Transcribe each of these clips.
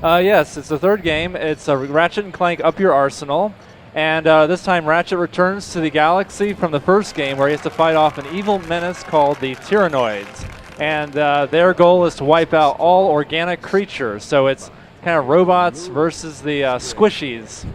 Yes, it's the third game. It's Ratchet & Clank Up Your Arsenal. And this time Ratchet returns to the galaxy from the first game where he has to fight off an evil menace called the Toroids. And their goal is to wipe out all organic creatures. So it's kind of robots versus the squishies.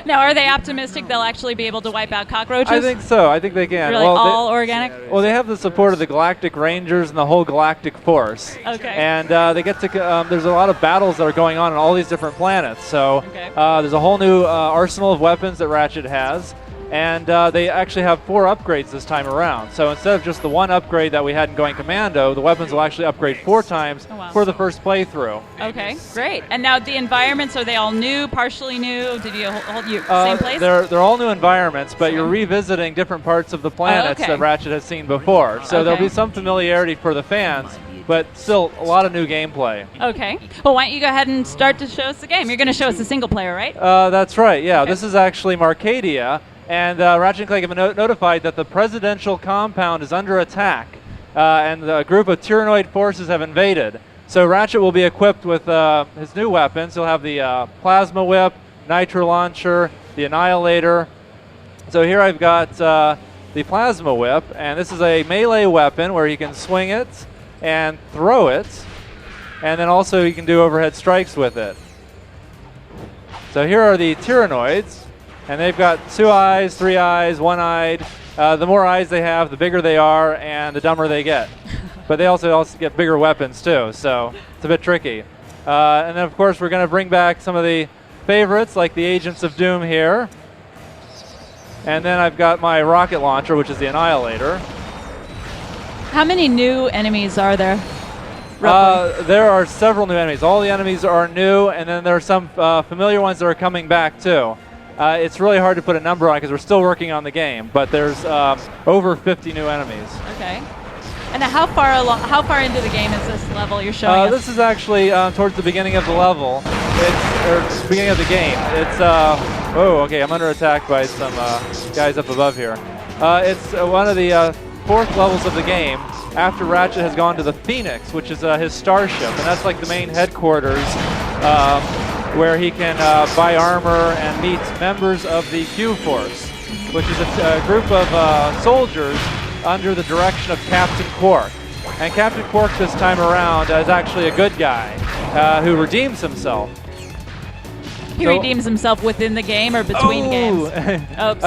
Now, are they optimistic they'll actually be able to wipe out cockroaches? I think so. I think they can. Really, all organic? Well, they have the support of the Galactic Rangers and the whole Galactic Force. Okay. And they get to. There's a lot of battles that are going on all these different planets. So there's a whole new arsenal of weapons that Ratchet has. And they actually have 4 upgrades this time around. So instead of just the 1 upgrade that we had in Going Commando, the weapons will actually upgrade 4 times for the first playthrough. Okay, great. And now the environments, are they all new, partially new? Did you hold you same place? They're all new environments, but you're revisiting different parts of the planets that Ratchet has seen before. So there'll be some familiarity for the fans, but still a lot of new gameplay. Okay. Well, why don't you go ahead and start to show us the game? You're going to show us the single player, right? That's right, yeah. Okay. This is actually Marcadia. And Ratchet & Clank have been notified that the presidential compound is under attack, and a group of Toroid forces have invaded. So Ratchet will be equipped with his new weapons. He'll have the Plasma Whip, Nitro Launcher, the Annihilator. So here I've got the Plasma Whip, and this is a melee weapon where you can swing it and throw it, and then also you can do overhead strikes with it. So here are the Toroids. And they've got 2 eyes, 3 eyes, 1-eyed. The more eyes they have, the bigger they are, and the dumber they get. But they also get bigger weapons, too, so it's a bit tricky. And then, of course, we're going to bring back some of the favorites, like the Agents of Doom here. And then I've got my rocket launcher, which is the Annihilator. How many new enemies are there? There are several new enemies. All the enemies are new, and then there are some familiar ones that are coming back, too. It's really hard to put a number on because we're still working on the game, but there's over 50 new enemies. Okay. And how far into the game is this level you're showing us? This is actually towards the beginning of the level. It's beginning of the game. It's okay. I'm under attack by some guys up above here. It's one of the 4th levels of the game after Ratchet has gone to the Phoenix, which is his starship, and that's like the main headquarters. Where he can buy armor and meet members of the Q-Force, which is a group of soldiers under the direction of Captain Quark. And Captain Quark this time around is actually a good guy who redeems himself. He redeems himself within the game or between games? Oops.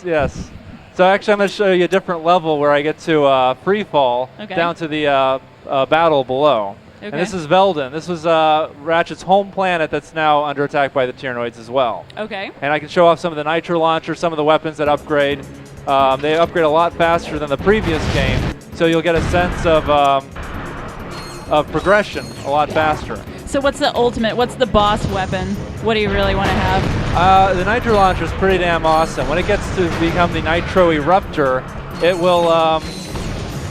Yes. So actually I'm going to show you a different level where I get to free fall down to the battle below. Okay. And this is Veldin. This was Ratchet's home planet that's now under attack by the Toroids as well. Okay. And I can show off some of the Nitro Launcher, some of the weapons that upgrade. They upgrade a lot faster than the previous game, so you'll get a sense of progression a lot faster. So what's the ultimate? What's the boss weapon? What do you really want to have? The Nitro Launcher is pretty damn awesome. When it gets to become the Nitro Eruptor, it will...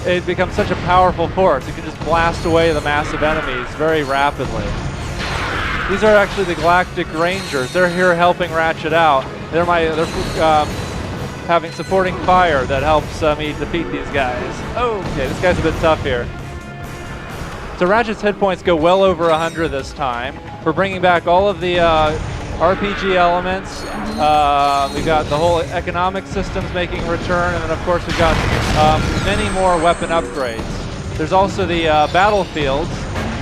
it becomes such a powerful force. You can just blast away the massive enemies very rapidly. These are actually the Galactic Rangers. They're here helping Ratchet out. They're having supporting fire that helps me defeat these guys. Okay, this guy's a bit tough here. So Ratchet's hit points go well over 100 this time. We're bringing back all of the RPG elements. We've got the whole economic systems making a return, and then of course we've got many more weapon upgrades. There's also the battlefields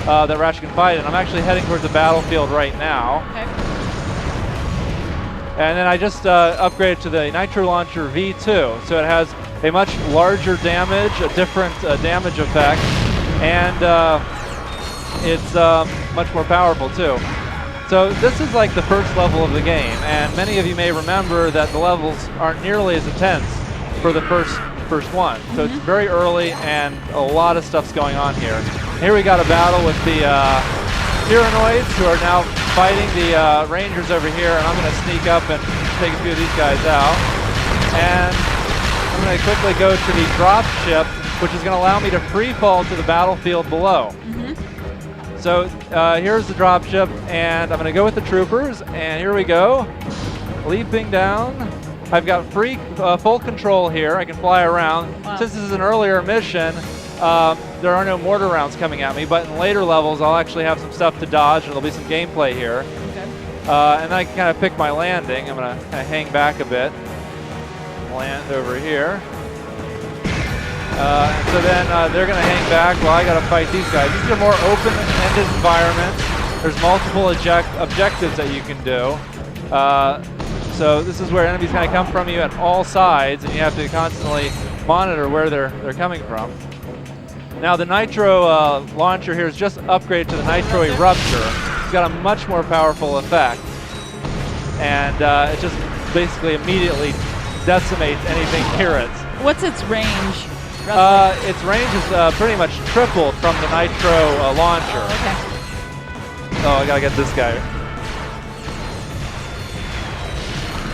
that Ratchet can fight in. I'm actually heading towards the battlefield right now. Okay. And then I just upgraded to the Nitro Launcher V2, so it has a much larger damage, a different damage effect, and it's much more powerful too. So this is like the first level of the game, and many of you may remember that the levels aren't nearly as intense for the first one. So it's very early, and a lot of stuff's going on here. Here we got a battle with the Toroids, who are now fighting the Rangers over here, and I'm going to sneak up and take a few of these guys out. And I'm going to quickly go to the drop ship, which is going to allow me to free fall to the battlefield below. So here's the dropship, and I'm going to go with the troopers, and here we go. Leaping down. I've got full control here. I can fly around. Wow. Since this is an earlier mission, there are no mortar rounds coming at me, but in later levels I'll actually have some stuff to dodge and there'll be some gameplay here. Okay. And then I can kind of pick my landing. I'm going to kind of hang back a bit. Land over here. And so then they're going to hang back while I got to fight these guys. These are more open-ended environments. There's multiple objectives that you can do. So this is where enemies kind of come from you at all sides, and you have to constantly monitor where they're coming from. Now the Nitro launcher here is just upgraded to the Nitro Eruptor. It's got a much more powerful effect, and it just basically immediately decimates anything near it. What's its range? Its range is pretty much tripled from the Nitro launcher. Okay. Oh, I gotta get this guy.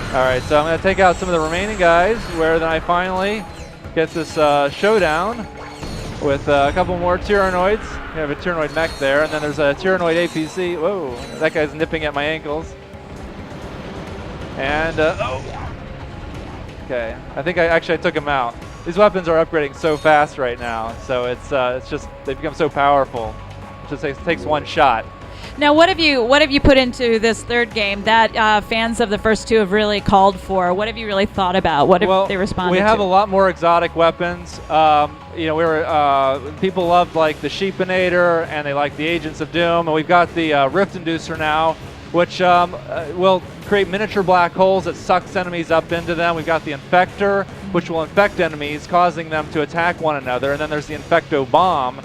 All right, so I'm gonna take out some of the remaining guys, where then I finally get this showdown with a couple more Toroids. We have a Toroid mech there, and then there's a Toroid APC. Whoa, that guy's nipping at my ankles. And, oh. Okay, I think I took him out. These weapons are upgrading so fast right now, so it's just, they've become so powerful. It just takes one shot. Now, what have you put into this third game that fans of the first two have really called for? What have you really thought about? What have they responded to? We have a lot more exotic weapons. You know, people loved like the Sheepinator, and they like the Agents of Doom, and we've got the Rift Inducer now, which will create miniature black holes that sucks enemies up into them. We've got the Infector, which will infect enemies, causing them to attack one another, and then there's the Infecto Bomb,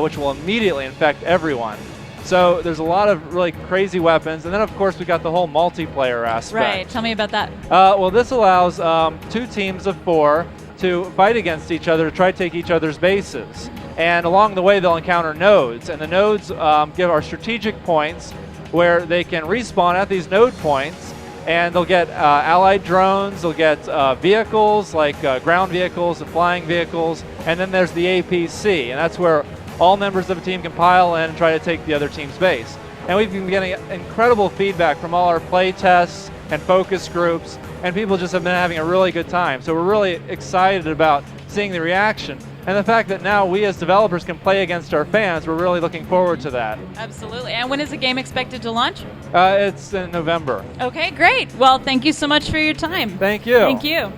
which will immediately infect everyone. So there's a lot of really crazy weapons, and then of course we got the whole multiplayer aspect. Right, tell me about that. Well, this allows 2 teams of 4 to fight against each other to try to take each other's bases. And along the way they'll encounter nodes, and the nodes give our strategic points where they can respawn at these node points, and they'll get allied drones, they'll get vehicles like ground vehicles and flying vehicles, and then there's the APC, and that's where all members of a team can pile in and try to take the other team's base. And we've been getting incredible feedback from all our play tests and focus groups, and people just have been having a really good time. So we're really excited about seeing the reaction. And the fact that now we as developers can play against our fans, we're really looking forward to that. Absolutely. And when is the game expected to launch? It's in November. Okay, great. Well, thank you so much for your time. Thank you. Thank you.